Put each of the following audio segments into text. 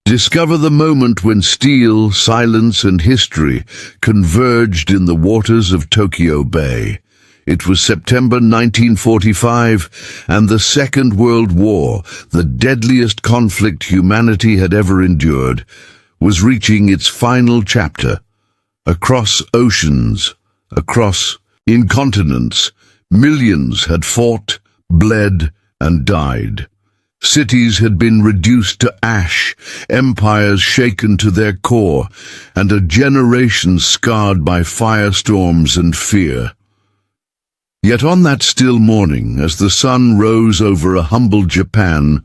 Discover the moment when steel, silence, and history converged in the waters of Tokyo Bay. It was September 1945, and the Second World War, the deadliest conflict humanity had ever endured, was reaching its final chapter. Across oceans, across continents, millions had fought, bled, and died. Cities had been reduced to ash, empires shaken to their core, and a generation scarred by firestorms and fear. Yet on that still morning, as the sun rose over a humble Japan,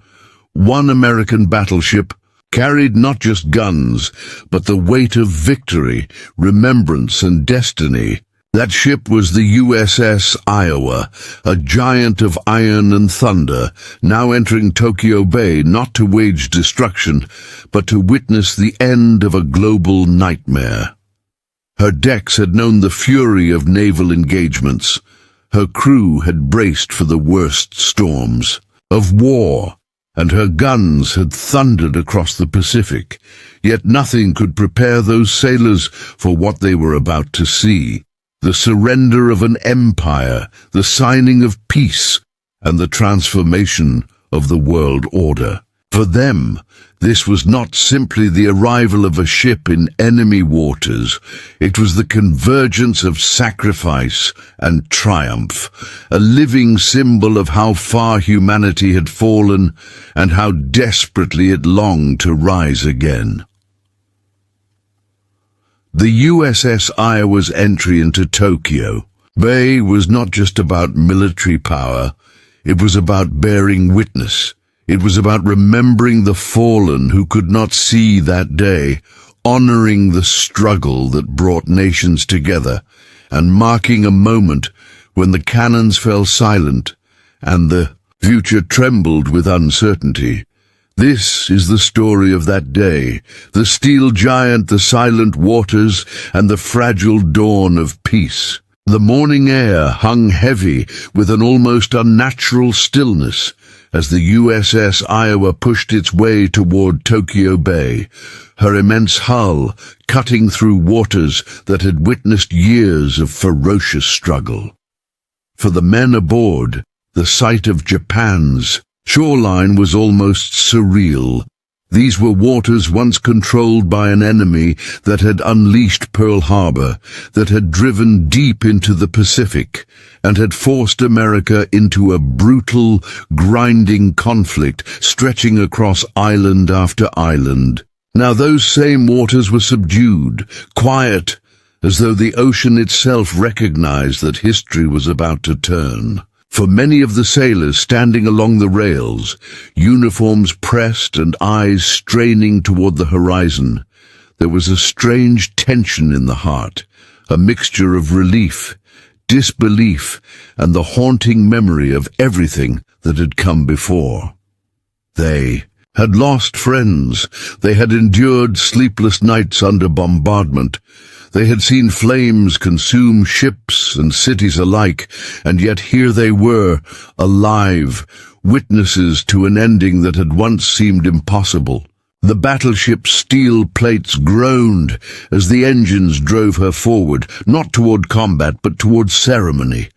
one American battleship carried not just guns, but the weight of victory, remembrance, and destiny. That ship was the USS Iowa, a giant of iron and thunder, now entering Tokyo Bay not to wage destruction, but to witness the end of a global nightmare. Her decks had known the fury of naval engagements. Her crew had braced for the worst storms of war, and her guns had thundered across the Pacific. Yet nothing could prepare those sailors for what they were about to see. The surrender of an empire, the signing of peace, and the transformation of the world order. For them, this was not simply the arrival of a ship in enemy waters. It was the convergence of sacrifice and triumph, a living symbol of how far humanity had fallen and how desperately it longed to rise again. The USS Iowa's entry into Tokyo Bay was not just about military power, it was about bearing witness. It was about remembering the fallen who could not see that day, honoring the struggle that brought nations together, and marking a moment when the cannons fell silent and the future trembled with uncertainty. This is the story of that day, the steel giant, the silent waters, and the fragile dawn of peace. The morning air hung heavy with an almost unnatural stillness as the USS Iowa pushed its way toward Tokyo Bay, her immense hull cutting through waters that had witnessed years of ferocious struggle. For the men aboard, the sight of Japan's shoreline was almost surreal. These were waters once controlled by an enemy that had unleashed Pearl Harbor, that had driven deep into the Pacific, and had forced America into a brutal, grinding conflict stretching across island after island. Now those same waters were subdued, quiet, as though the ocean itself recognized that history was about to turn. For many of the sailors standing along the rails, uniforms pressed and eyes straining toward the horizon, there was a strange tension in the heart, a mixture of relief, disbelief, and the haunting memory of everything that had come before. They had lost friends. They had endured sleepless nights under bombardment. They had seen flames consume ships and cities alike, and yet here they were, alive, witnesses to an ending that had once seemed impossible. The battleship's steel plates groaned as the engines drove her forward, not toward combat but toward ceremony.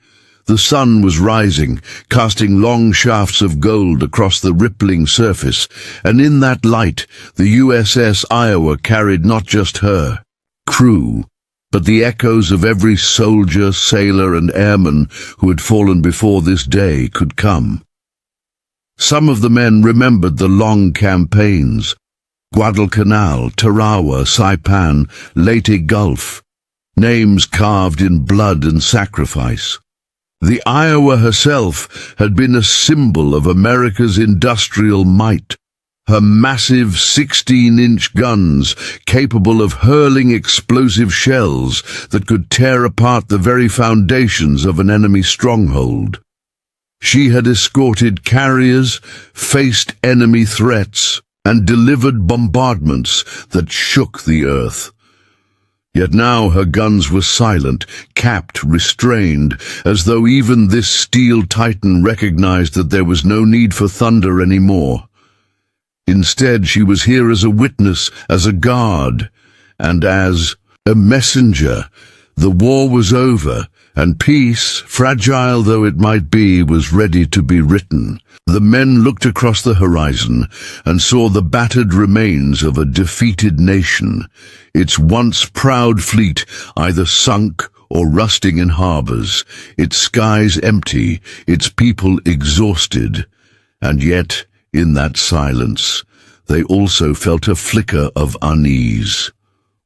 The sun was rising, casting long shafts of gold across the rippling surface, and in that light the USS Iowa carried not just her crew, but the echoes of every soldier, sailor, and airman who had fallen before this day could come. Some of the men remembered the long campaigns, Guadalcanal, Tarawa, Saipan, Leyte Gulf, names carved in blood and sacrifice. The Iowa herself had been a symbol of America's industrial might. Her massive 16-inch guns, capable of hurling explosive shells that could tear apart the very foundations of an enemy stronghold. She had escorted carriers, faced enemy threats, and delivered bombardments that shook the earth. Yet now her guns were silent, capped, restrained, as though even this steel titan recognized that there was no need for thunder anymore. Instead, she was here as a witness, as a guard, and as a messenger. The war was over, and peace, fragile though it might be, was ready to be written. The men looked across the horizon and saw the battered remains of a defeated nation, its once proud fleet either sunk or rusting in harbors, its skies empty, its people exhausted. And yet, in that silence, they also felt a flicker of unease.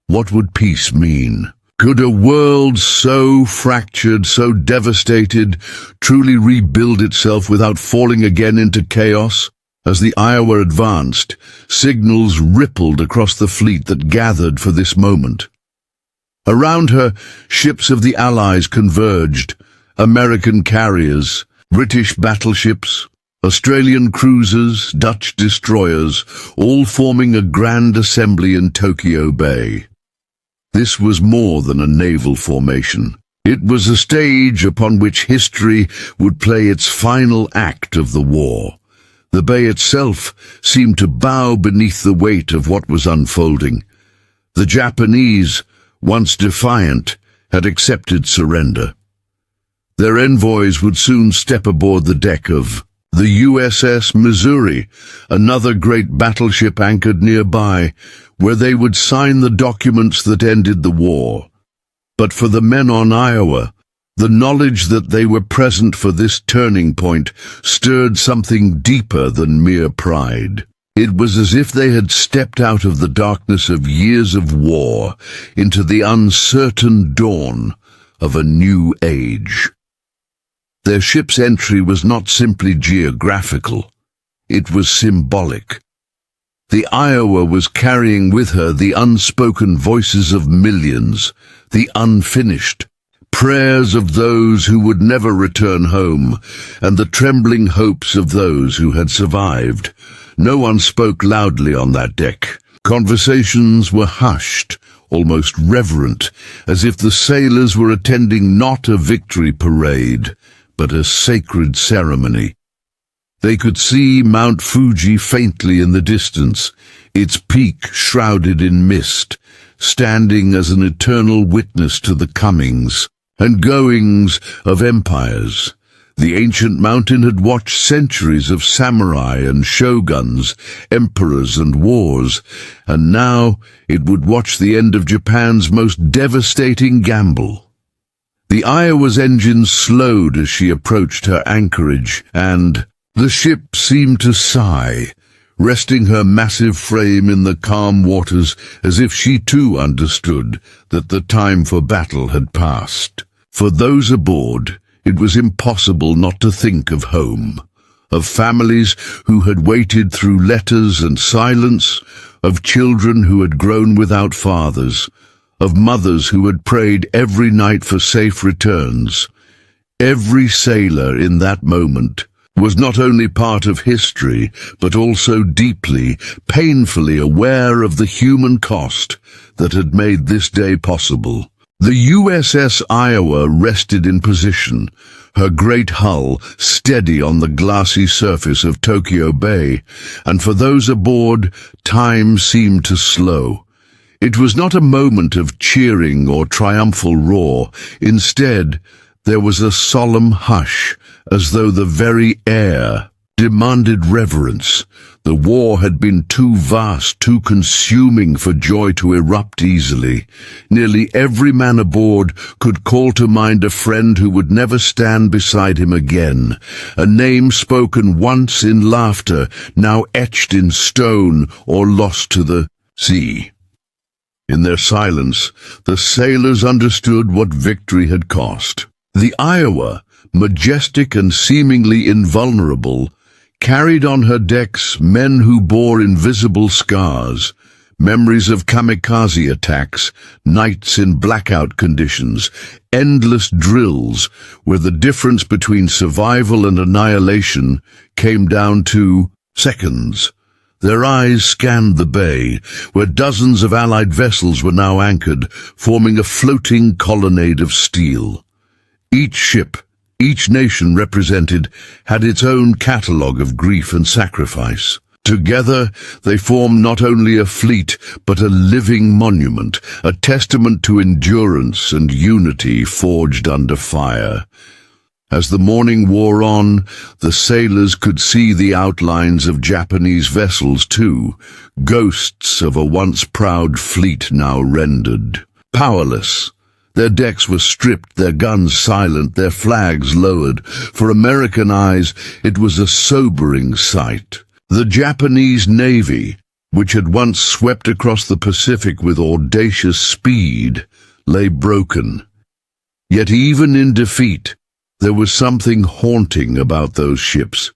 What would peace mean? Could a world so fractured, so devastated, truly rebuild itself without falling again into chaos? As the Iowa advanced, signals rippled across the fleet that gathered for this moment. Around her, ships of the Allies converged, American carriers, British battleships, Australian cruisers, Dutch destroyers, all forming a grand assembly in Tokyo Bay. This was more than a naval formation. It was a stage upon which history would play its final act of the war. The bay itself seemed to bow beneath the weight of what was unfolding. The Japanese, once defiant, had accepted surrender. Their envoys would soon step aboard the deck of the USS Missouri, another great battleship anchored nearby, where they would sign the documents that ended the war. But for the men on Iowa, the knowledge that they were present for this turning point stirred something deeper than mere pride. It was as if they had stepped out of the darkness of years of war into the uncertain dawn of a new age. Their ship's entry was not simply geographical, it was symbolic. The Iowa was carrying with her the unspoken voices of millions, the unfinished prayers of those who would never return home, and the trembling hopes of those who had survived. No one spoke loudly on that deck. Conversations were hushed, almost reverent, as if the sailors were attending not a victory parade, but a sacred ceremony. They could see Mount Fuji faintly in the distance, its peak shrouded in mist, standing as an eternal witness to the comings and goings of empires. The ancient mountain had watched centuries of samurai and shoguns, emperors and wars, and now it would watch the end of Japan's most devastating gamble. The Iowa's engines slowed as she approached her anchorage, and the ship seemed to sigh, resting her massive frame in the calm waters as if she too understood that the time for battle had passed. For those aboard, it was impossible not to think of home, of families who had waited through letters and silence, of children who had grown without fathers, of mothers who had prayed every night for safe returns. Every sailor in that moment was not only part of history, but also deeply, painfully aware of the human cost that had made this day possible. The USS Iowa rested in position, her great hull steady on the glassy surface of Tokyo Bay, and for those aboard, time seemed to slow. It was not a moment of cheering or triumphal roar. Instead, there was a solemn hush, as though the very air demanded reverence. The war had been too vast, too consuming for joy to erupt easily. Nearly every man aboard could call to mind a friend who would never stand beside him again, a name spoken once in laughter, now etched in stone or lost to the sea. In their silence, the sailors understood what victory had cost. The Iowa, majestic and seemingly invulnerable, carried on her decks men who bore invisible scars, memories of kamikaze attacks, nights in blackout conditions, endless drills where the difference between survival and annihilation came down to seconds. Their eyes scanned the bay, where dozens of Allied vessels were now anchored, forming a floating colonnade of steel. Each ship, each nation represented, had its own catalogue of grief and sacrifice. Together, they formed not only a fleet, but a living monument, a testament to endurance and unity forged under fire. As the morning wore on, the sailors could see the outlines of Japanese vessels too, ghosts of a once proud fleet now rendered powerless. Their decks were stripped, their guns silent, their flags lowered. For American eyes, it was a sobering sight. The Japanese Navy, which had once swept across the Pacific with audacious speed, lay broken. Yet even in defeat, there was something haunting about those ships.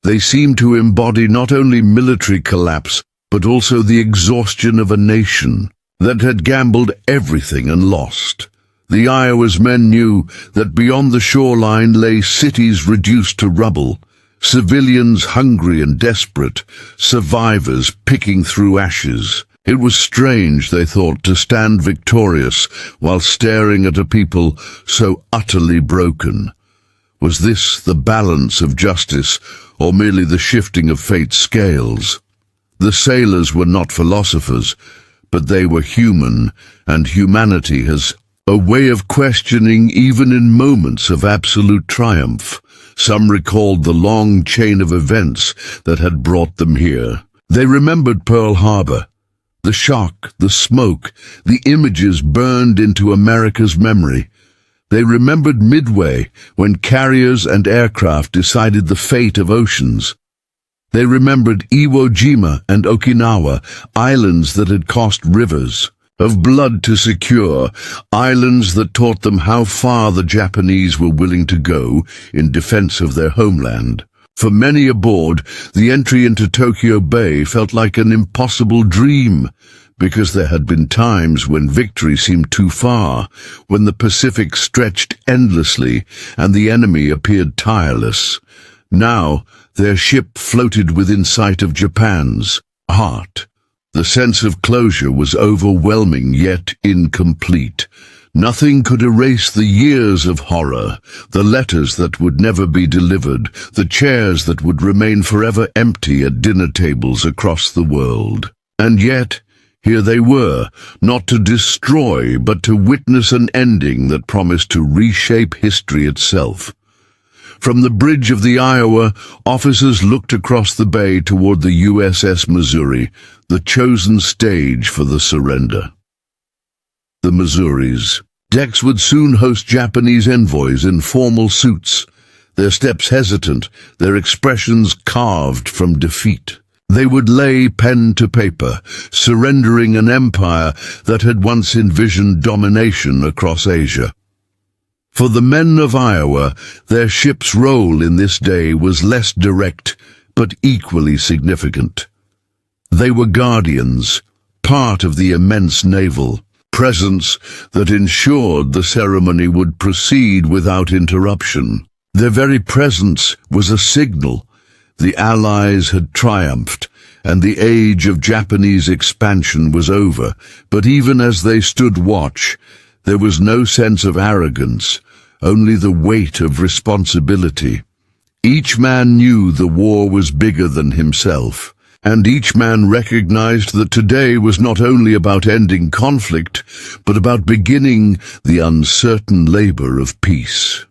They seemed to embody not only military collapse, but also the exhaustion of a nation that had gambled everything and lost. The Iowa's men knew that beyond the shoreline lay cities reduced to rubble, civilians hungry and desperate, survivors picking through ashes. It was strange, they thought, to stand victorious while staring at a people so utterly broken. Was this the balance of justice, or merely the shifting of fate's scales? The sailors were not philosophers, but they were human, and humanity has a way of questioning even in moments of absolute triumph. Some recalled the long chain of events that had brought them here. They remembered Pearl Harbor. The shock, the smoke, the images burned into America's memory. They remembered Midway, when carriers and aircraft decided the fate of oceans. They remembered Iwo Jima and Okinawa, islands that had cost rivers of blood to secure, islands that taught them how far the Japanese were willing to go in defense of their homeland. For many aboard, the entry into Tokyo Bay felt like an impossible dream, because there had been times when victory seemed too far, when the Pacific stretched endlessly and the enemy appeared tireless. Now, their ship floated within sight of Japan's heart. The sense of closure was overwhelming yet incomplete. Nothing could erase the years of horror, the letters that would never be delivered, the chairs that would remain forever empty at dinner tables across the world. And yet, here they were, not to destroy, but to witness an ending that promised to reshape history itself. From the bridge of the Iowa, officers looked across the bay toward the USS Missouri, the chosen stage for the surrender. The Missouri's decks would soon host Japanese envoys in formal suits, their steps hesitant, their expressions carved from defeat. They would lay pen to paper, surrendering an empire that had once envisioned domination across Asia. For the men of Iowa, their ship's role in this day was less direct, but equally significant. They were guardians, part of the immense naval presence that ensured the ceremony would proceed without interruption. Their very presence was a signal. The Allies had triumphed, and the age of Japanese expansion was over. But even as they stood watch, there was no sense of arrogance, only the weight of responsibility. Each man knew the war was bigger than himself, and each man recognized that today was not only about ending conflict, but about beginning the uncertain labor of peace.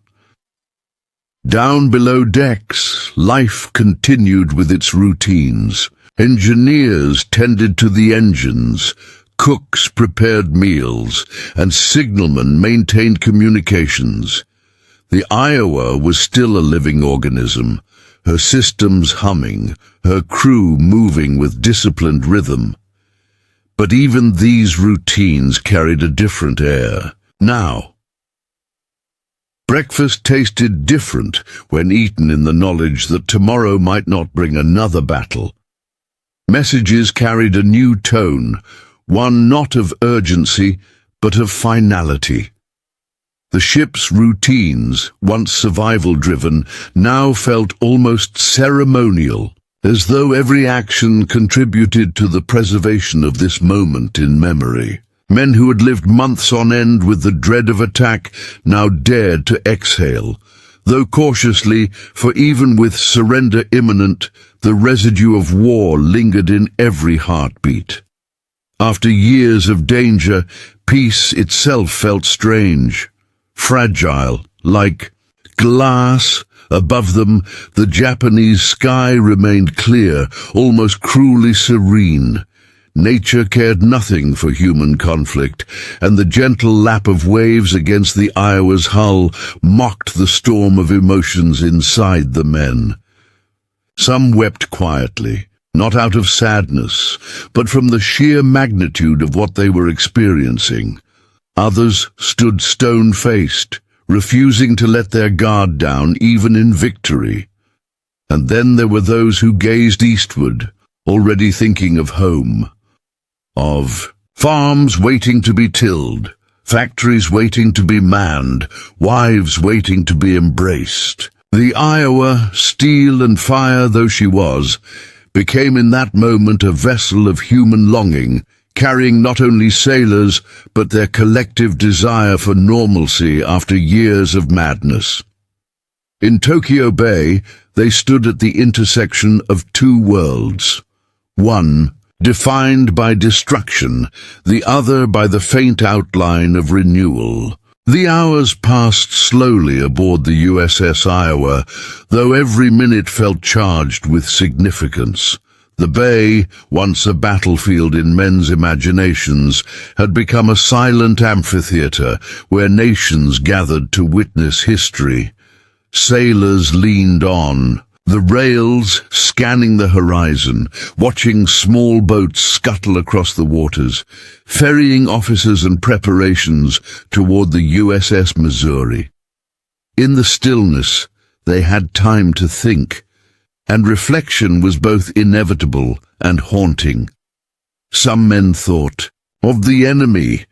Down below decks, life continued with its routines. Engineers tended to the engines, cooks prepared meals, and signalmen maintained communications. The Iowa was still a living organism, her systems humming, her crew moving with disciplined rhythm. But even these routines carried a different air. Now, breakfast tasted different when eaten in the knowledge that tomorrow might not bring another battle. Messages carried a new tone, one not of urgency, but of finality. The ship's routines, once survival-driven, now felt almost ceremonial, as though every action contributed to the preservation of this moment in memory. Men who had lived months on end with the dread of attack now dared to exhale. though cautiously, for even with surrender imminent, the residue of war lingered in every heartbeat. After years of danger, peace itself felt strange, fragile, like glass. Above them, the Japanese sky remained clear, almost cruelly serene. Nature cared nothing for human conflict, and the gentle lap of waves against the Iowa's hull mocked the storm of emotions inside the men. Some wept quietly, not out of sadness, but from the sheer magnitude of what they were experiencing. Others stood stone-faced, refusing to let their guard down even in victory. And then there were those who gazed eastward, already thinking of home. Of farms waiting to be tilled, factories waiting to be manned, wives waiting to be embraced. The Iowa, steel and fire though she was, became in that moment a vessel of human longing, carrying not only sailors, but their collective desire for normalcy after years of madness. In Tokyo Bay, they stood at the intersection of two worlds. One, defined by destruction, the other by the faint outline of renewal. The hours passed slowly aboard the USS Iowa, though every minute felt charged with significance. The bay, once a battlefield in men's imaginations, had become a silent amphitheater where nations gathered to witness history. Sailors leaned on, the rails scanning the horizon, watching small boats scuttle across the waters, ferrying officers and preparations toward the USS Missouri. In the stillness, they had time to think, and reflection was both inevitable and haunting. Some men thought of the enemy,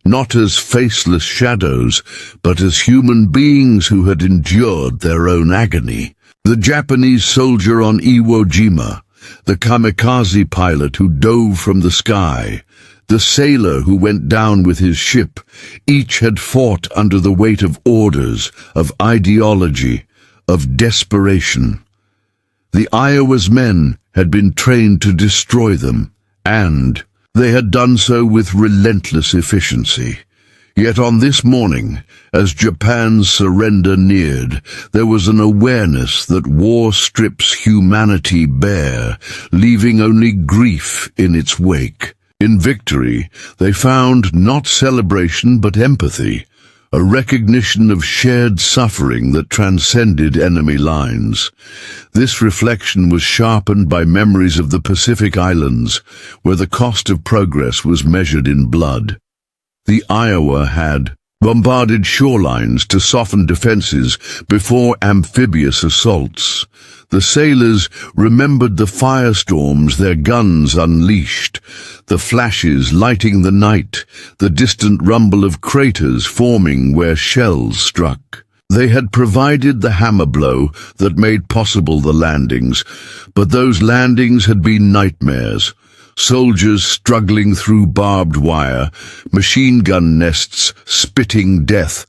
not as faceless shadows, but as human beings who had endured their own agony. The Japanese soldier on Iwo Jima, the kamikaze pilot who dove from the sky, the sailor who went down with his ship, each had fought under the weight of orders, of ideology, of desperation. The Iowa's men had been trained to destroy them, and they had done so with relentless efficiency. Yet on this morning, as Japan's surrender neared, there was an awareness that war strips humanity bare, leaving only grief in its wake. In victory, they found not celebration but empathy, a recognition of shared suffering that transcended enemy lines. This reflection was sharpened by memories of the Pacific Islands, where the cost of progress was measured in blood. The Iowa had bombarded shorelines to soften defenses before amphibious assaults. The sailors remembered the firestorms their guns unleashed, the flashes lighting the night, the distant rumble of craters forming where shells struck. They had provided the hammer blow that made possible the landings, but those landings had been nightmares. Soldiers struggling through barbed wire, machine gun nests spitting death,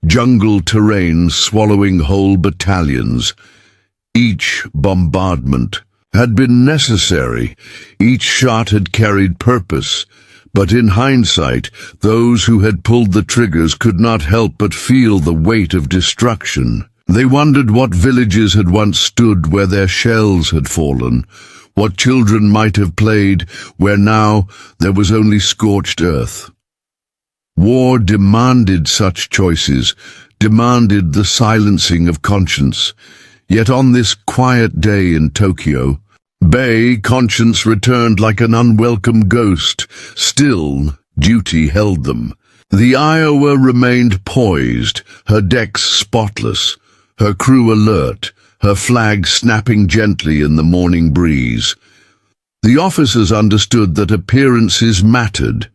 jungle terrain swallowing whole battalions. Each bombardment had been necessary, each shot had carried purpose, but in hindsight, those who had pulled the triggers could not help but feel the weight of destruction. They wondered what villages had once stood where their shells had fallen, what children might have played where now there was only scorched earth. War demanded such choices, demanded the silencing of conscience. Yet on this quiet day in Tokyo Bay, conscience returned like an unwelcome ghost. Still, duty held them. The Iowa remained poised, her decks spotless, her crew alert, her flag snapping gently in the morning breeze. The officers understood that appearances mattered.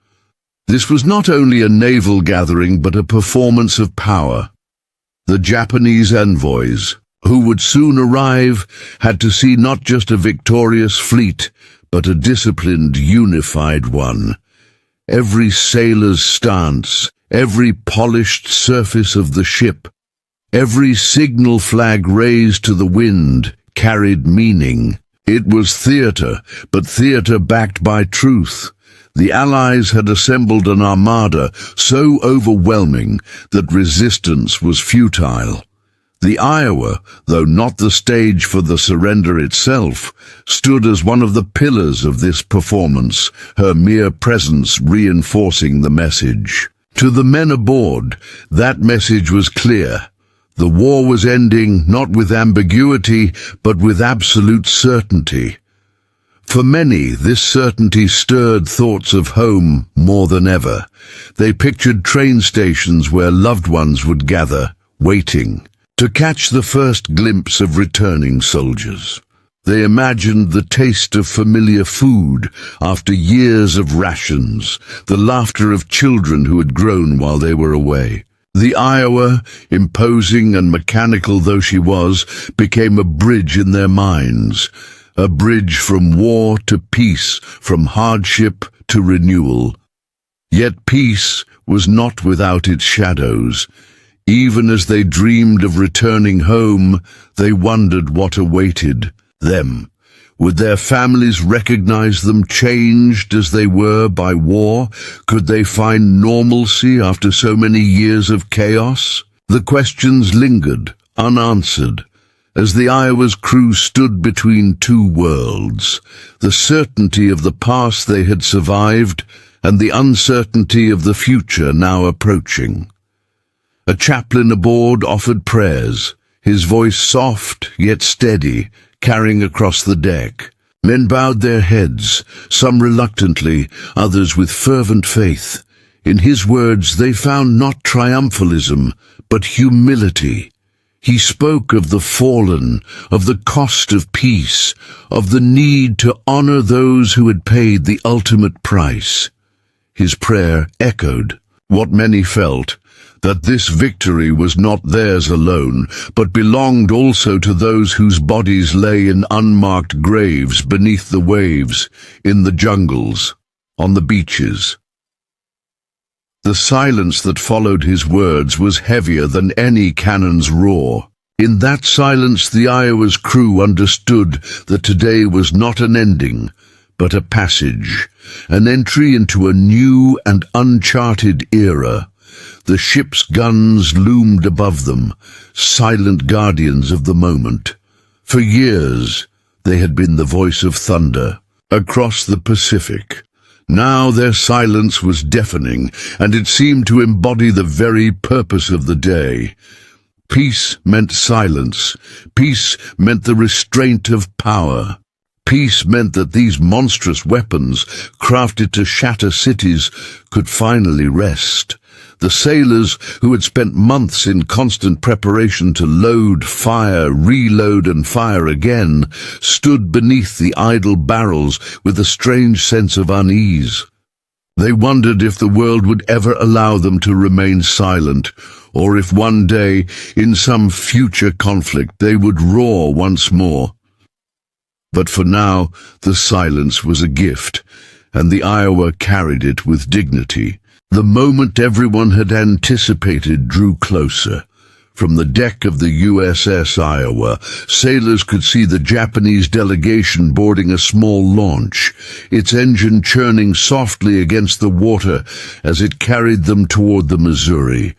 This was not only a naval gathering but a performance of power. The Japanese envoys, who would soon arrive, had to see not just a victorious fleet, but a disciplined, unified one. Every sailor's stance, every polished surface of the ship, Every signal flag raised to the wind carried meaning. It was theater, but theater backed by truth. The Allies had assembled an armada so overwhelming that resistance was futile. The Iowa, though not the stage for the surrender itself, stood as one of the pillars of this performance, her mere presence reinforcing the message. To the men aboard, that message was clear. The war was ending not with ambiguity, but with absolute certainty. For many, this certainty stirred thoughts of home more than ever. They pictured train stations where loved ones would gather, waiting to catch the first glimpse of returning soldiers. They imagined the taste of familiar food after years of rations, the laughter of children who had grown while they were away. The Iowa, imposing and mechanical though she was, became a bridge in their minds, a bridge from war to peace, from hardship to renewal. Yet peace was not without its shadows. Even as they dreamed of returning home, they wondered what awaited them. Would their families recognize them changed as they were by war? Could they find normalcy after so many years of chaos? The questions lingered, unanswered, as the Iowa's crew stood between two worlds, the certainty of the past they had survived and the uncertainty of the future now approaching. A chaplain aboard offered prayers, his voice soft yet steady, carrying across the deck. Men bowed their heads, some reluctantly, others with fervent faith. In his words they found not triumphalism, but humility. He spoke of the fallen, of the cost of peace, of the need to honor those who had paid the ultimate price. His prayer echoed what many felt, that this victory was not theirs alone, but belonged also to those whose bodies lay in unmarked graves beneath the waves, in the jungles, on the beaches. The silence that followed his words was heavier than any cannon's roar. In that silence the Iowa's crew understood that today was not an ending, but a passage, an entry into a new and uncharted era. The ship's guns loomed above them, silent guardians of the moment. For years, they had been the voice of thunder across the Pacific. Now their silence was deafening, and it seemed to embody the very purpose of the day. Peace meant silence. Peace meant the restraint of power. Peace meant that these monstrous weapons, crafted to shatter cities, could finally rest. The sailors, who had spent months in constant preparation to load, fire, reload and fire again, stood beneath the idle barrels with a strange sense of unease. They wondered if the world would ever allow them to remain silent, or if one day, in some future conflict, they would roar once more. But for now, the silence was a gift, and the Iowa carried it with dignity. The moment everyone had anticipated drew closer. From the deck of the USS Iowa, sailors could see the Japanese delegation boarding a small launch, its engine churning softly against the water as it carried them toward the Missouri.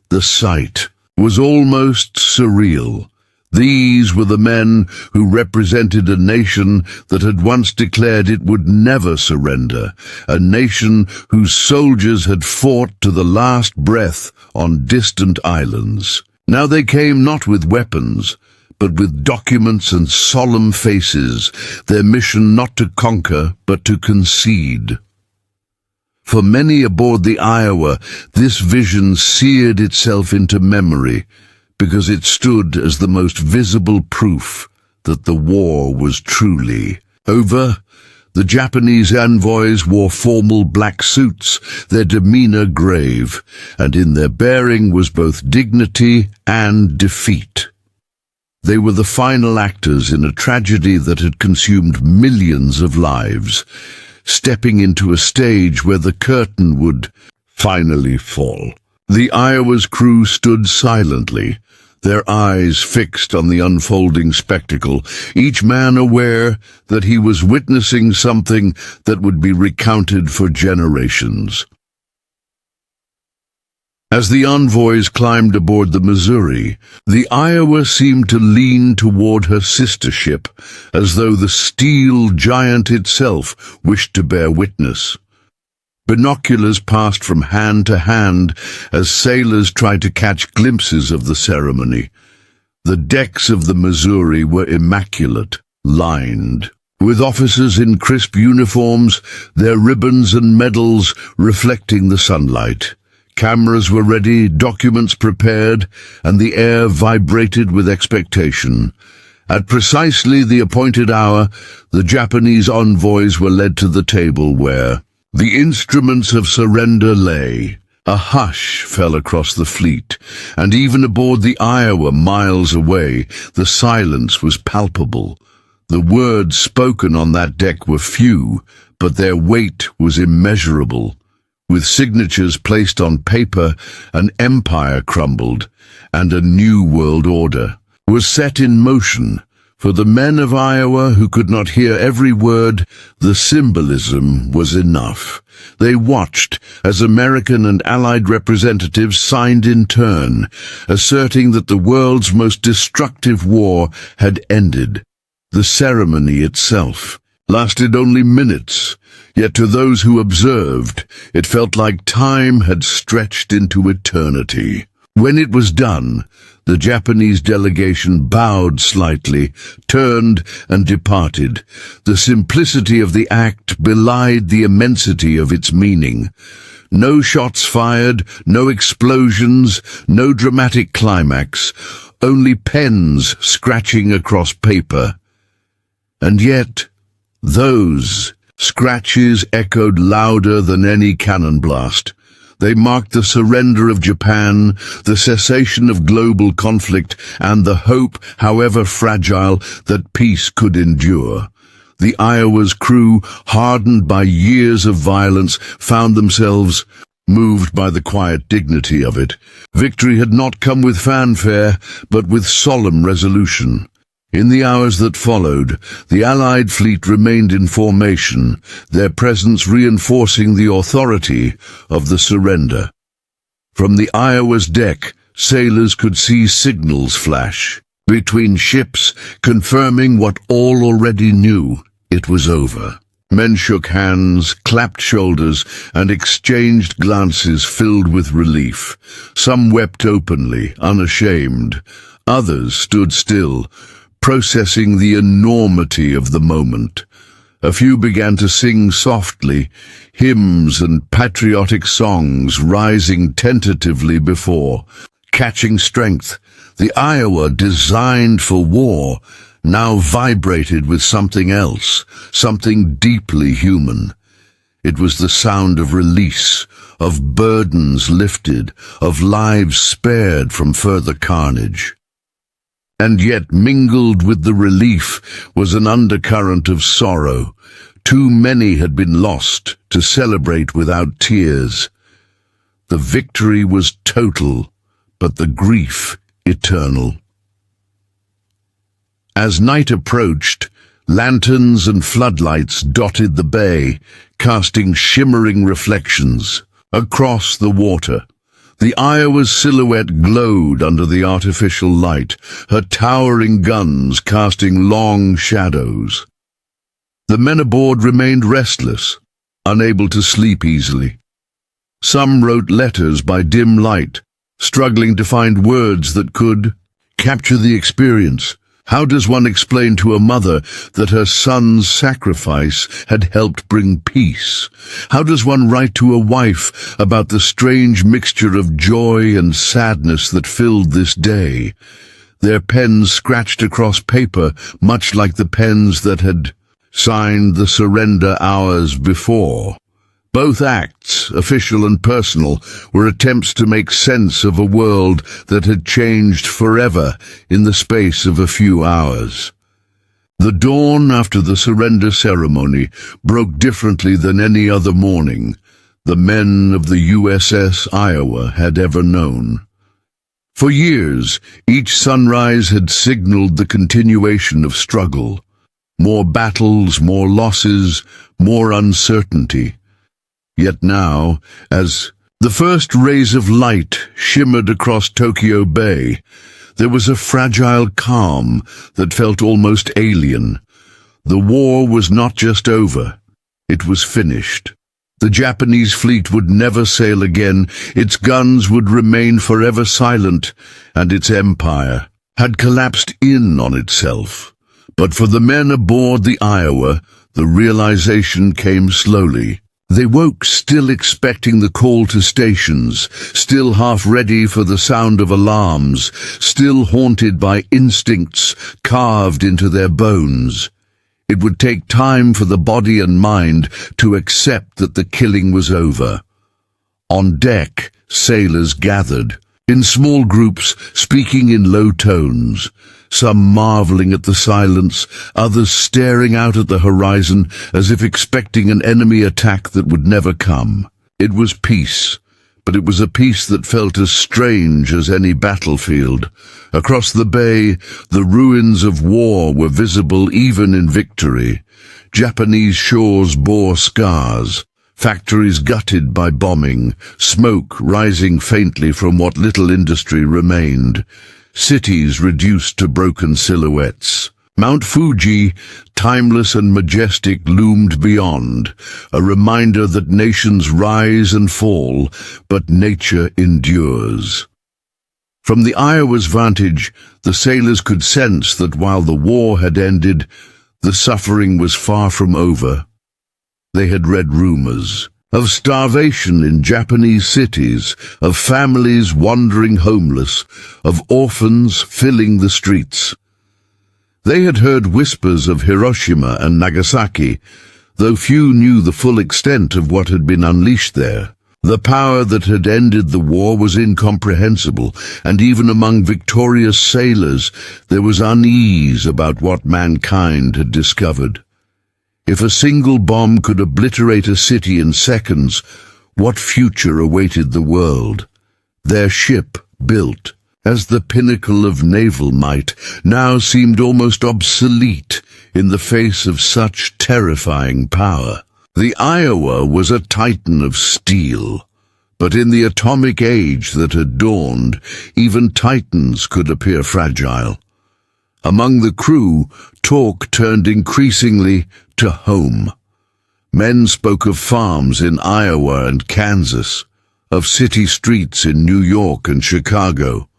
The sight was almost surreal. These were the men who represented a nation that had once declared it would never surrender, a nation whose soldiers had fought to the last breath on distant islands. Now they came not with weapons, but with documents and solemn faces, their mission not to conquer, but to concede. For many aboard the Iowa, this vision seared itself into memory, because it stood as the most visible proof that the war was truly over. The Japanese envoys wore formal black suits, their demeanor grave, and in their bearing was both dignity and defeat. They were the final actors in a tragedy that had consumed millions of lives, stepping into a stage where the curtain would finally fall. The Iowa's crew stood silently, their eyes fixed on the unfolding spectacle, each man aware that he was witnessing something that would be recounted for generations. As the envoys climbed aboard the Missouri, the Iowa seemed to lean toward her sister ship, as though the steel giant itself wished to bear witness. Binoculars passed from hand to hand as sailors tried to catch glimpses of the ceremony. The decks of the Missouri were immaculate, lined, with officers in crisp uniforms, their ribbons and medals reflecting the sunlight. Cameras were ready, documents prepared, and the air vibrated with expectation. At precisely the appointed hour, the Japanese envoys were led to the table where the instruments of surrender lay. A hush fell across the fleet, and even aboard the Iowa miles away, the silence was palpable. The words spoken on that deck were few, but their weight was immeasurable. With signatures placed on paper, an empire crumbled, and a new world order was set in motion. For the men of Iowa who could not hear every word, the symbolism was enough. They watched as American and Allied representatives signed in turn, asserting that the world's most destructive war had ended. The ceremony itself lasted only minutes, yet to those who observed, it felt like time had stretched into eternity. When it was done, the Japanese delegation bowed slightly, turned and departed. The simplicity of the act belied the immensity of its meaning. No shots fired, no explosions, no dramatic climax, only pens scratching across paper. And yet, those scratches echoed louder than any cannon blast. They marked the surrender of Japan, the cessation of global conflict, and the hope, however fragile, that peace could endure. The Iowa's crew, hardened by years of violence, found themselves moved by the quiet dignity of it. Victory had not come with fanfare, but with solemn resolution. In the hours that followed, the Allied fleet remained in formation, their presence reinforcing the authority of the surrender. From the Iowa's deck, sailors could see signals flash between ships, confirming what all already knew: it was over. Men shook hands, clapped shoulders, and exchanged glances filled with relief. Some wept openly, unashamed. Others stood still, processing the enormity of the moment. A few began to sing softly, hymns and patriotic songs rising tentatively before. Catching strength, the Iowa, designed for war, now vibrated with something else, something deeply human. It was the sound of release, of burdens lifted, of lives spared from further carnage. And yet mingled with the relief was an undercurrent of sorrow. Too many had been lost to celebrate without tears. The victory was total, but the grief eternal. As night approached, lanterns and floodlights dotted the bay, casting shimmering reflections across the water. The Iowa's silhouette glowed under the artificial light, her towering guns casting long shadows. The men aboard remained restless, unable to sleep easily. Some wrote letters by dim light, struggling to find words that could capture the experience. How does one explain to a mother that her son's sacrifice had helped bring peace? How does one write to a wife about the strange mixture of joy and sadness that filled this day? Their pens scratched across paper, much like the pens that had signed the surrender hours before. Both acts, official and personal, were attempts to make sense of a world that had changed forever in the space of a few hours. The dawn after the surrender ceremony broke differently than any other morning the men of the USS Iowa had ever known. For years, each sunrise had signaled the continuation of struggle. More battles, more losses, more uncertainty. Yet now, as the first rays of light shimmered across Tokyo Bay, there was a fragile calm that felt almost alien. The war was not just over, it was finished. The Japanese fleet would never sail again, its guns would remain forever silent, and its empire had collapsed in on itself. But for the men aboard the Iowa, the realization came slowly. They woke still expecting the call to stations, still half ready for the sound of alarms, still haunted by instincts carved into their bones. It would take time for the body and mind to accept that the killing was over. On deck, sailors gathered, in small groups, speaking in low tones, some marveling at the silence, others staring out at the horizon as if expecting an enemy attack that would never come. It was peace, but it was a peace that felt as strange as any battlefield. Across the bay, the ruins of war were visible even in victory. Japanese shores bore scars. Factories gutted by bombing, smoke rising faintly from what little industry remained, cities reduced to broken silhouettes. Mount Fuji, timeless and majestic, loomed beyond, a reminder that nations rise and fall, but nature endures. From the Iowa's vantage, the sailors could sense that while the war had ended, the suffering was far from over. They had read rumors of starvation in Japanese cities, of families wandering homeless, of orphans filling the streets. They had heard whispers of Hiroshima and Nagasaki, though few knew the full extent of what had been unleashed there. The power that had ended the war was incomprehensible, and even among victorious sailors there was unease about what mankind had discovered. If a single bomb could obliterate a city in seconds, what future awaited the world? Their ship, built as the pinnacle of naval might, now seemed almost obsolete in the face of such terrifying power. The Iowa was a titan of steel, but in the atomic age that had dawned, even titans could appear fragile. Among the crew, talk turned increasingly to home. Men spoke of farms in Iowa and Kansas, of city streets in New York and Chicago,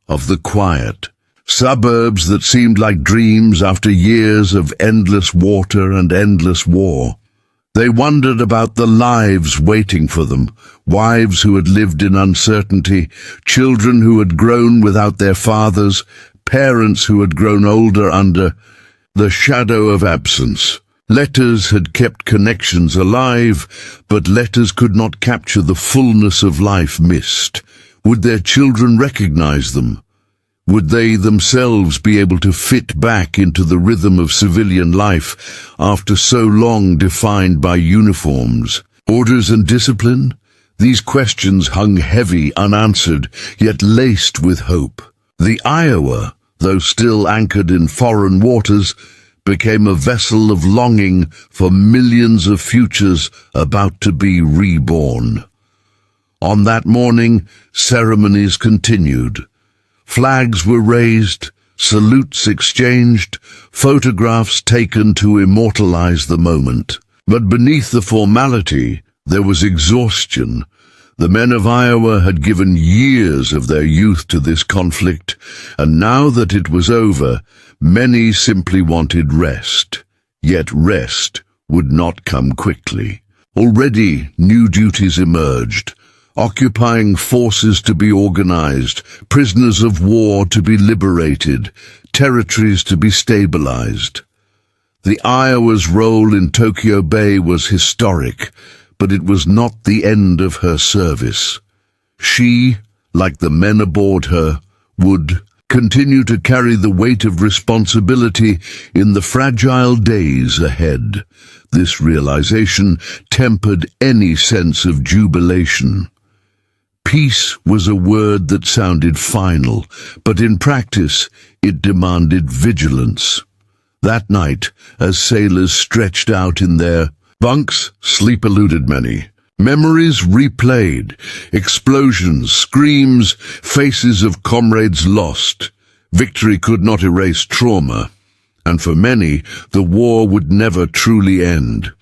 of the quiet suburbs that seemed like dreams after years of endless water and endless war. They wondered about the lives waiting for them, wives who had lived in uncertainty, children who had grown without their fathers, parents who had grown older under the shadow of absence. Letters had kept connections alive, but letters could not capture the fullness of life missed. Would their children recognize them? Would they themselves be able to fit back into the rhythm of civilian life after so long defined by uniforms, orders and discipline? These questions hung heavy, unanswered, yet laced with hope. The Iowa, though still anchored in foreign waters, became a vessel of longing for millions of futures about to be reborn. On that morning, ceremonies continued. Flags were raised, salutes exchanged, photographs taken to immortalize the moment. But beneath the formality, there was exhaustion. The men of Iowa had given years of their youth to this conflict, and now that it was over, many simply wanted rest. Yet rest would not come quickly. Already new duties emerged. Occupying forces to be organized, prisoners of war to be liberated, territories to be stabilized. The Iowa's role in Tokyo Bay was historic, but it was not the end of her service. She, like the men aboard her, would continue to carry the weight of responsibility in the fragile days ahead. This realization tempered any sense of jubilation. Peace was a word that sounded final, but in practice it demanded vigilance. That night, as sailors stretched out in their bunks, sleep eluded many. Memories replayed, explosions, screams, faces of comrades lost. Victory could not erase trauma, and for many, the war would never truly end.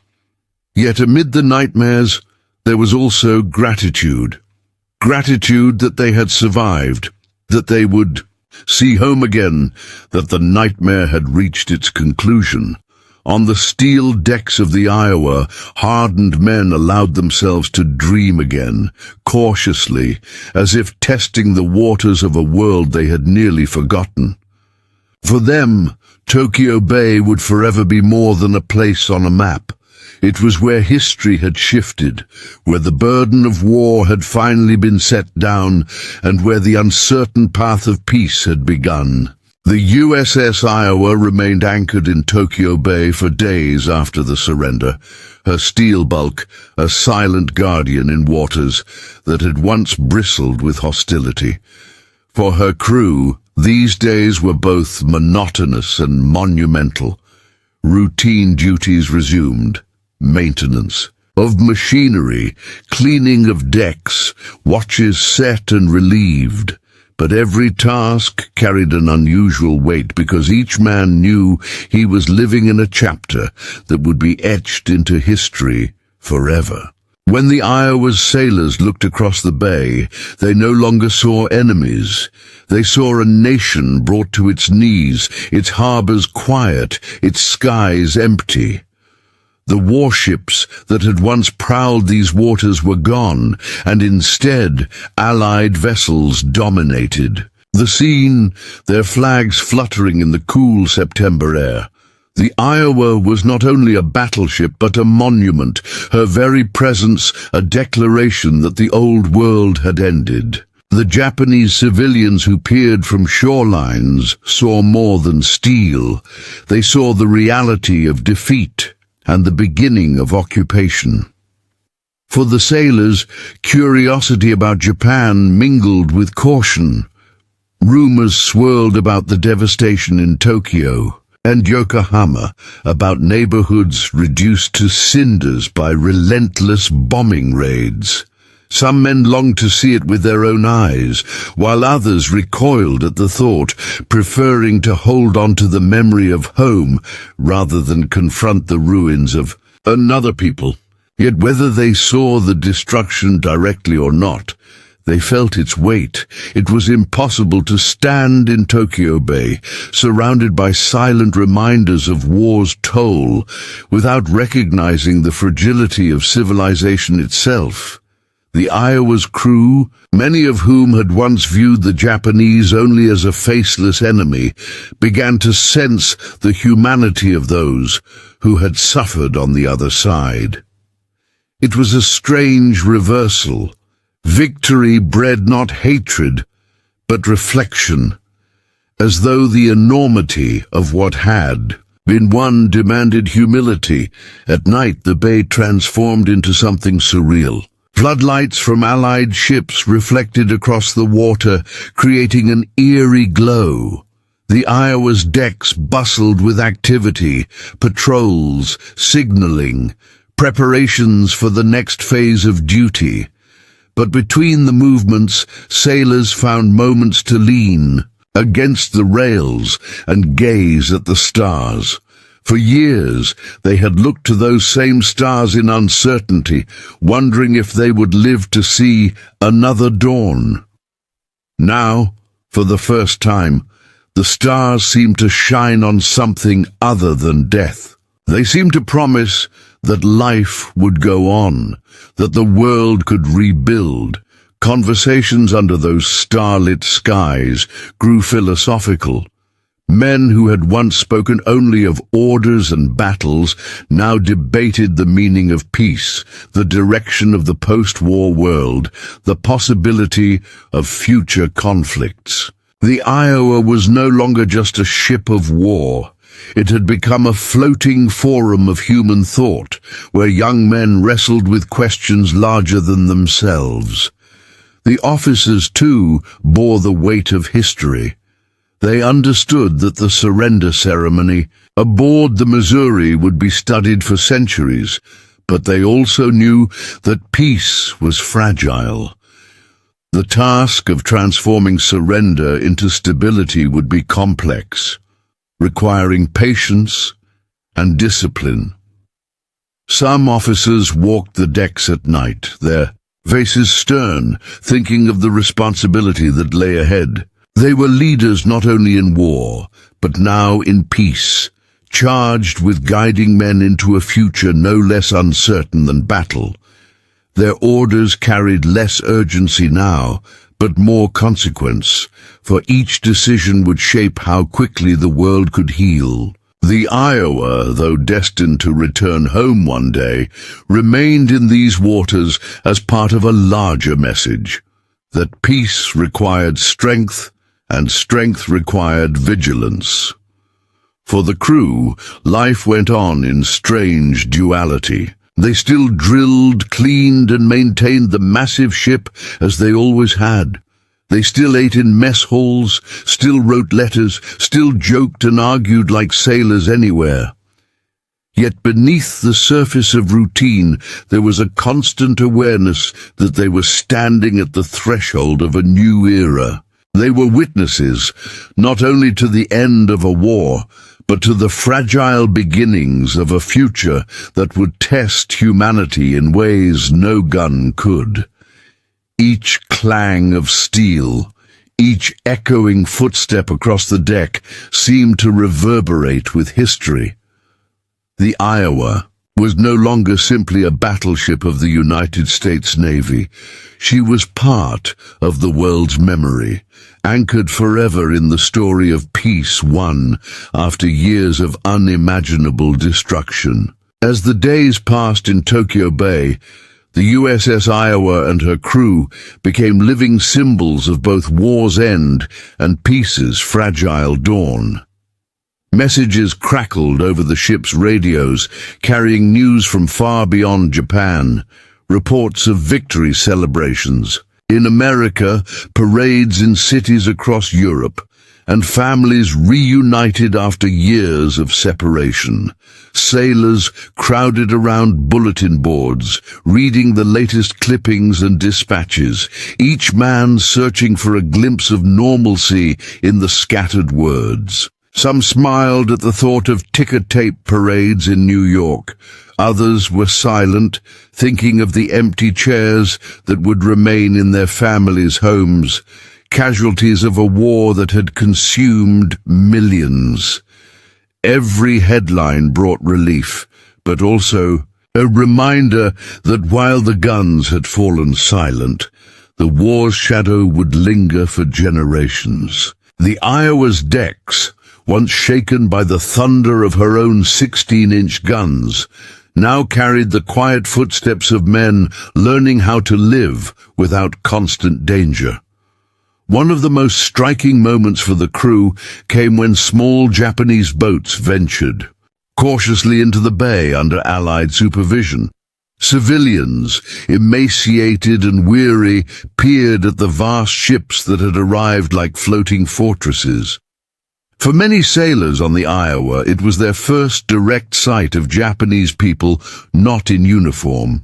Yet amid the nightmares, there was also gratitude. Gratitude that they had survived, that they would see home again, that the nightmare had reached its conclusion. On the steel decks of the Iowa, hardened men allowed themselves to dream again, cautiously, as if testing the waters of a world they had nearly forgotten. For them, Tokyo Bay would forever be more than a place on a map. It was where history had shifted, where the burden of war had finally been set down, and where the uncertain path of peace had begun. The USS Iowa remained anchored in Tokyo Bay for days after the surrender, her steel bulk a silent guardian in waters that had once bristled with hostility. For her crew, these days were both monotonous and monumental. Routine duties resumed. Maintenance of machinery, cleaning of decks, watches set and relieved. But every task carried an unusual weight because each man knew he was living in a chapter that would be etched into history forever. When the Iowa's sailors looked across the bay, they no longer saw enemies. They saw a nation brought to its knees, its harbors quiet, its skies empty. The warships that had once prowled these waters were gone, and instead Allied vessels dominated the scene, their flags fluttering in the cool September air. The Iowa was not only a battleship but a monument, her very presence a declaration that the old world had ended. The Japanese civilians who peered from shorelines saw more than steel. They saw the reality of defeat and the beginning of occupation. For the sailors, curiosity about Japan mingled with caution. Rumors swirled about the devastation in Tokyo and Yokohama, about neighborhoods reduced to cinders by relentless bombing raids. Some men longed to see it with their own eyes, while others recoiled at the thought, preferring to hold on to the memory of home rather than confront the ruins of another people. Yet whether they saw the destruction directly or not, they felt its weight. It was impossible to stand in Tokyo Bay, surrounded by silent reminders of war's toll, without recognizing the fragility of civilization itself. The Iowa's crew, many of whom had once viewed the Japanese only as a faceless enemy, began to sense the humanity of those who had suffered on the other side. It was a strange reversal. Victory bred not hatred, but reflection, as though the enormity of what had been won demanded humility. At night the bay transformed into something surreal. Floodlights from Allied ships reflected across the water, creating an eerie glow. The Iowa's decks bustled with activity, patrols, signaling, preparations for the next phase of duty. But between the movements, sailors found moments to lean against the rails and gaze at the stars. For years, they had looked to those same stars in uncertainty, wondering if they would live to see another dawn. Now, for the first time, the stars seemed to shine on something other than death. They seemed to promise that life would go on, that the world could rebuild. Conversations under those starlit skies grew philosophical. Men who had once spoken only of orders and battles now debated the meaning of peace, the direction of the post-war world, the possibility of future conflicts. The Iowa was no longer just a ship of war. It had become a floating forum of human thought, where young men wrestled with questions larger than themselves. The officers, too, bore the weight of history. They understood that the surrender ceremony aboard the Missouri would be studied for centuries, but they also knew that peace was fragile. The task of transforming surrender into stability would be complex, requiring patience and discipline. Some officers walked the decks at night, their faces stern, thinking of the responsibility that lay ahead. They were leaders not only in war, but now in peace, charged with guiding men into a future no less uncertain than battle. Their orders carried less urgency now, but more consequence, for each decision would shape how quickly the world could heal. The Iowa, though destined to return home one day, remained in these waters as part of a larger message, that peace required strength, and strength required vigilance. For the crew, life went on in strange duality. They still drilled, cleaned, and maintained the massive ship as they always had. They still ate in mess halls, still wrote letters, still joked and argued like sailors anywhere. Yet beneath the surface of routine, there was a constant awareness that they were standing at the threshold of a new era. They were witnesses, not only to the end of a war, but to the fragile beginnings of a future that would test humanity in ways no gun could. Each clang of steel, each echoing footstep across the deck seemed to reverberate with history. The Iowa was no longer simply a battleship of the United States Navy. She was part of the world's memory, anchored forever in the story of peace won after years of unimaginable destruction. As the days passed in Tokyo Bay, the USS Iowa and her crew became living symbols of both war's end and peace's fragile dawn. Messages crackled over the ship's radios, carrying news from far beyond Japan, reports of victory celebrations. In America, parades in cities across Europe, and families reunited after years of separation. Sailors crowded around bulletin boards, reading the latest clippings and dispatches, each man searching for a glimpse of normalcy in the scattered words. Some smiled at the thought of ticker-tape parades in New York. Others were silent, thinking of the empty chairs that would remain in their families' homes, casualties of a war that had consumed millions. Every headline brought relief, but also a reminder that while the guns had fallen silent, the war's shadow would linger for generations. The Iowa's decks, once shaken by the thunder of her own 16-inch guns, now carried the quiet footsteps of men learning how to live without constant danger. One of the most striking moments for the crew came when small Japanese boats ventured cautiously into the bay under Allied supervision. Civilians, emaciated and weary, peered at the vast ships that had arrived like floating fortresses. For many sailors on the Iowa, it was their first direct sight of Japanese people not in uniform.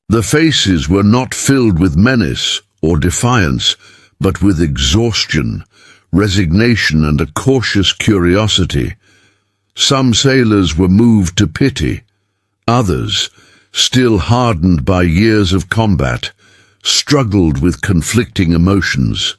The faces were not filled with menace or defiance, but with exhaustion, resignation, and a cautious curiosity. Some sailors were moved to pity. Others, still hardened by years of combat, struggled with conflicting emotions.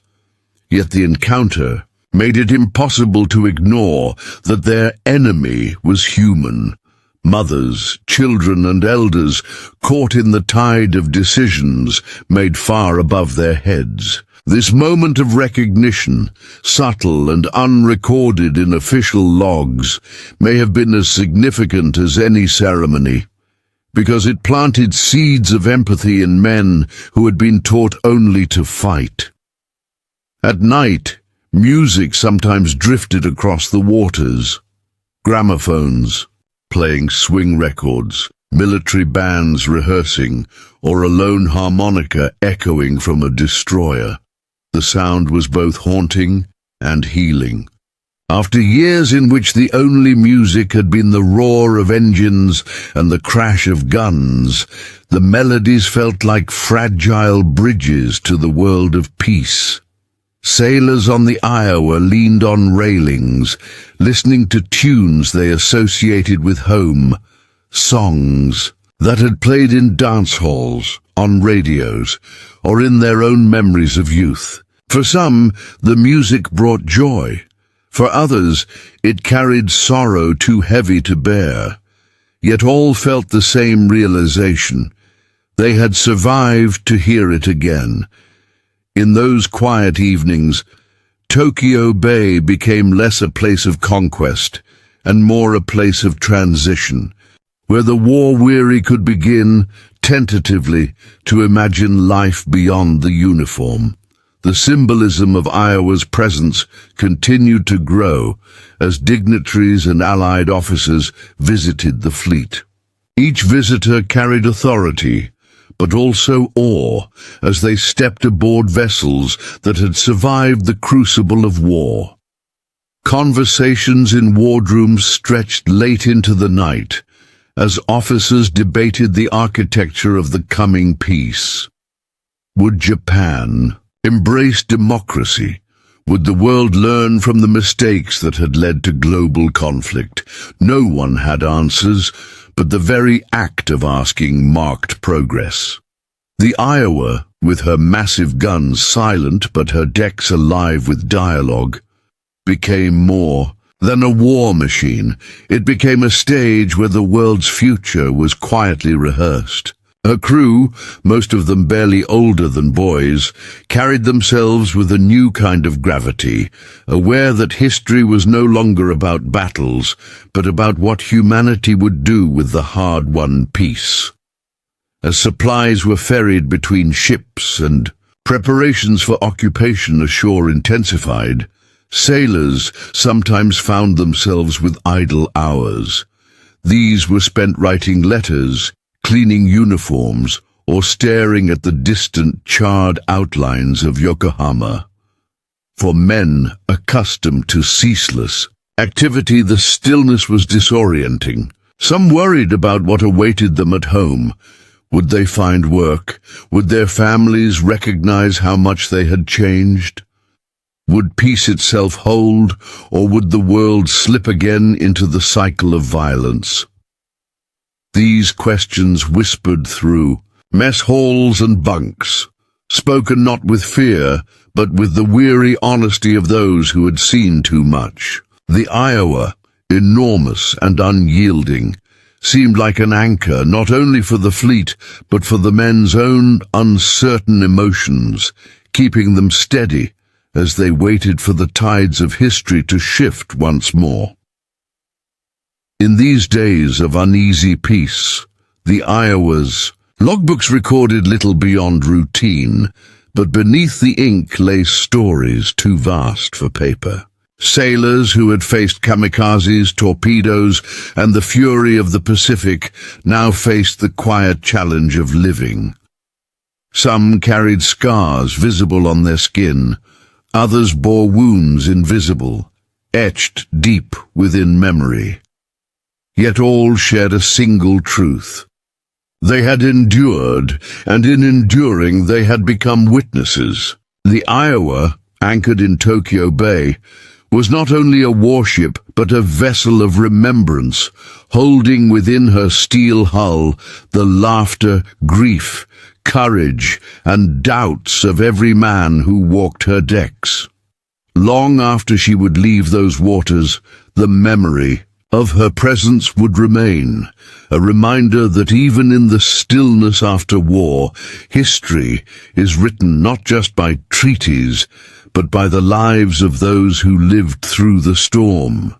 Yet the encounter made it impossible to ignore that their enemy was human. Mothers, children, and elders caught in the tide of decisions made far above their heads. This moment of recognition, subtle and unrecorded in official logs, may have been as significant as any ceremony, because it planted seeds of empathy in men who had been taught only to fight. At night, music sometimes drifted across the waters. Gramophones, playing swing records, military bands rehearsing, or a lone harmonica echoing from a destroyer. The sound was both haunting and healing. After years in which the only music had been the roar of engines and the crash of guns, the melodies felt like fragile bridges to the world of peace. Sailors on the Iowa leaned on railings, listening to tunes they associated with home, songs that had played in dance halls, on radios, or in their own memories of youth. For some, the music brought joy. For others, it carried sorrow too heavy to bear. Yet all felt the same realization. They had survived to hear it again. In those quiet evenings, Tokyo Bay became less a place of conquest and more a place of transition, where the war-weary could begin, tentatively, to imagine life beyond the uniform. The symbolism of Iowa's presence continued to grow as dignitaries and Allied officers visited the fleet. Each visitor carried authority, but also awe as they stepped aboard vessels that had survived the crucible of war. Conversations in wardrooms stretched late into the night as officers debated the architecture of the coming peace. Would Japan embrace democracy? Would the world learn from the mistakes that had led to global conflict? No one had answers, but the very act of asking marked progress. The Iowa, with her massive guns silent but her decks alive with dialogue, became more than a war machine. It became a stage where the world's future was quietly rehearsed. Her crew, most of them barely older than boys, carried themselves with a new kind of gravity, aware that history was no longer about battles, but about what humanity would do with the hard-won peace. As supplies were ferried between ships and preparations for occupation ashore intensified, sailors sometimes found themselves with idle hours. These were spent writing letters, cleaning uniforms, or staring at the distant, charred outlines of Yokohama. For men accustomed to ceaseless activity, the stillness was disorienting. Some worried about what awaited them at home. Would they find work? Would their families recognize how much they had changed? Would peace itself hold, or would the world slip again into the cycle of violence? These questions whispered through mess halls and bunks, spoken not with fear, but with the weary honesty of those who had seen too much. The Iowa, enormous and unyielding, seemed like an anchor not only for the fleet, but for the men's own uncertain emotions, keeping them steady as they waited for the tides of history to shift once more. In these days of uneasy peace, the Iowa's logbooks recorded little beyond routine, but beneath the ink lay stories too vast for paper. Sailors who had faced kamikazes, torpedoes, and the fury of the Pacific now faced the quiet challenge of living. Some carried scars visible on their skin, others bore wounds invisible, etched deep within memory. Yet all shared a single truth. They had endured, and in enduring they had become witnesses. The Iowa, anchored in Tokyo Bay, was not only a warship but a vessel of remembrance, holding within her steel hull the laughter, grief, courage, and doubts of every man who walked her decks. Long after she would leave those waters, the memory of her presence would remain, a reminder that even in the stillness after war, history is written not just by treaties, but by the lives of those who lived through the storm.